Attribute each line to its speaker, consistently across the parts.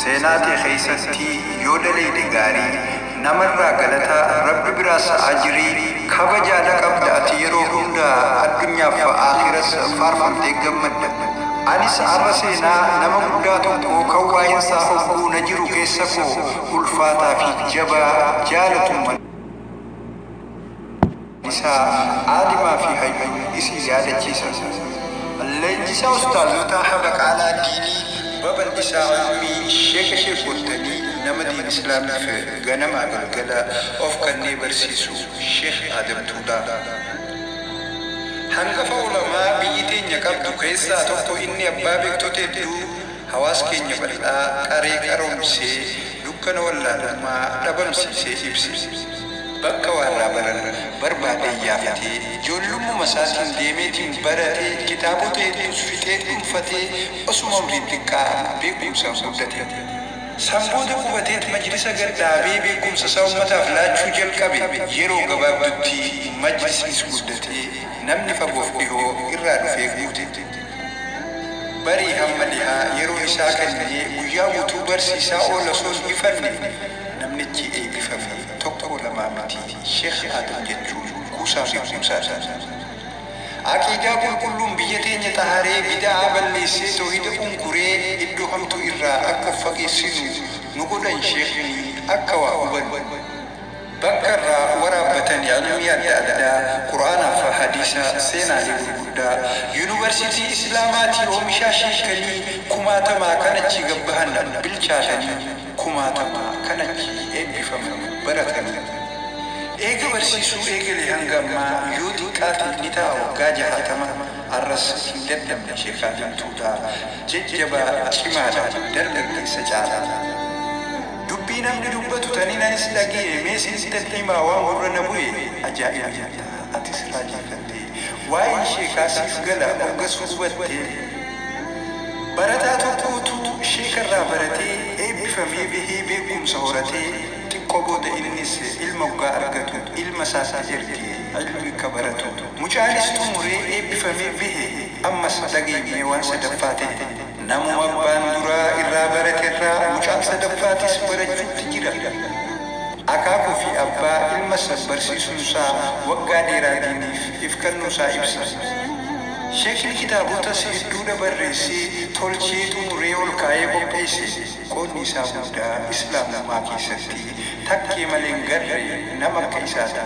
Speaker 1: سيناتي خيستي يودلي دغاري نمر غلطا رب براس اجري خبجا لقبد اتيرو هندا الدنيا فاخرس فارفن تگمد انس ارسينا نمغداتو كوكاين صاحبو نجرو كيسكو الفاتا في جبا جالتم إسا عالما في حي إسي زيادة جيسا اللي أستاذ حبك على ديني بابا إسا علمي شيخ قلتني نمدي إسلام في غنم أقلقلا أفكني برسيسو شيخ آدم تولا هنگفا علماء بيتين يقبدو كيسا توقو إني أبابك تتدو حواس كين يبلع قريق أرمسي دكان ولا لما دبمسي إبسي bakka warra baran barbaade yaafate jollummu masaatiin deemeetiin barate kitaabota hedduus fixee dhuunfatee osuma umriin xiqqaa beekumsaan guddate sanboota qubateet majlisa gaddaabee beekumsa isaa uummataaf laachuu jalqabe yeroo gabaabdutti majlisnis guddatee namni fagoof dhihoo irraa dhufee guute barii hamma dhihaa yeroo isaa kennee guyyaa guutuu barsiisaa oola soos ifanne namnichi eebbifame tokko lama miti Sheikh Adam jechuun kuusaa fi kumsaadha. Aqiidaa qulqulluun biyya teenya taharee bid'aa balleessee tawhiida kunkuree iddoo hamtu irraa akka fageessinu nu godhan Sheekhni akka waa hubannu. Bakka irraa waraabbatanii ilmii adda addaa Quraanaa fi hadiisa seenaalee gurguddaa yuunivarsiitii Islaamaatii oomishaa sheekanii kumaatamaa kanachi gabbahan bilchaatanii kumaatamaa kanachi eebbifaman baratanii. Eega barsiisuu eegalee hanga ammaa yoo xiqqaate ni ta'a waggaa 60 arras hin dadhabne Sheekh Adam Tuutaa jajjabaa cimaadha dargaggeessa caalaa. Dubbii namni dubbatu taniin anis dhagee meesinis dadhimaa waan warra na bu'e ajaa'iba atis raajeffattee waa'ee sheekaasiif gala hoggas hubattee barataa tokkootu sheekarraa baratee eebbifamee bahee beekumsa horatee xiqqoo innis ilma waggaa argatu ilma isaas ergee ilmi akka baratu mucaanis xumuree eebbifamee bahee ammas dhageenyee waan sadaffaa ta'e namuma abbaan duraa irraa baraterraa mucaan sadaffaatis barachuutti jira akaakuu fi abbaa ilma isaas barsiisuunsaa waggaa dheeraadhaaniif ifkannuusaa ibsa Sheekni kitaabota hedduudha barreessee tolchee xumuree ol kaa'ee qopheesse qoodni isaa guddaa islaamummaa keessatti takkee malee hin garre nama akka isaati.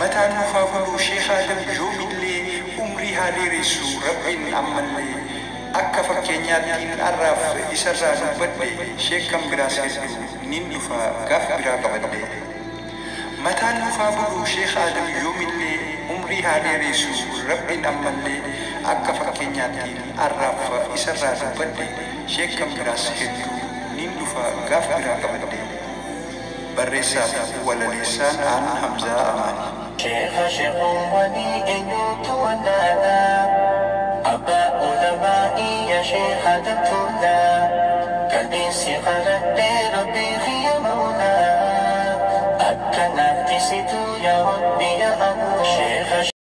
Speaker 1: Mataan nufaa buluu Sheekh Adam yoomillee umrii haa dheeressu rabbiin ammallee akka fakkeenyaattiin arraaf isarraa dubbadde Sheekh kan biraas hedduu nin dhufa gaaf biraa qabadde. Mataan nufaa buluu Sheekh Adam yoomillee umrii haa dheeressu rabbiin ammallee akka fakkeenyaattiin arraaf isarraa dubbadde Sheekh kan biraas hedduu nin dhufa gaaf biraa qabadde. برسا وللسان عن حمزة أماني
Speaker 2: شيخ ولي تولنا أبا علمائي يا شيخ دكتورنا كالبيس قرد ربي خيمونا أكنا تسيتو يا ربي يا أبو شيخ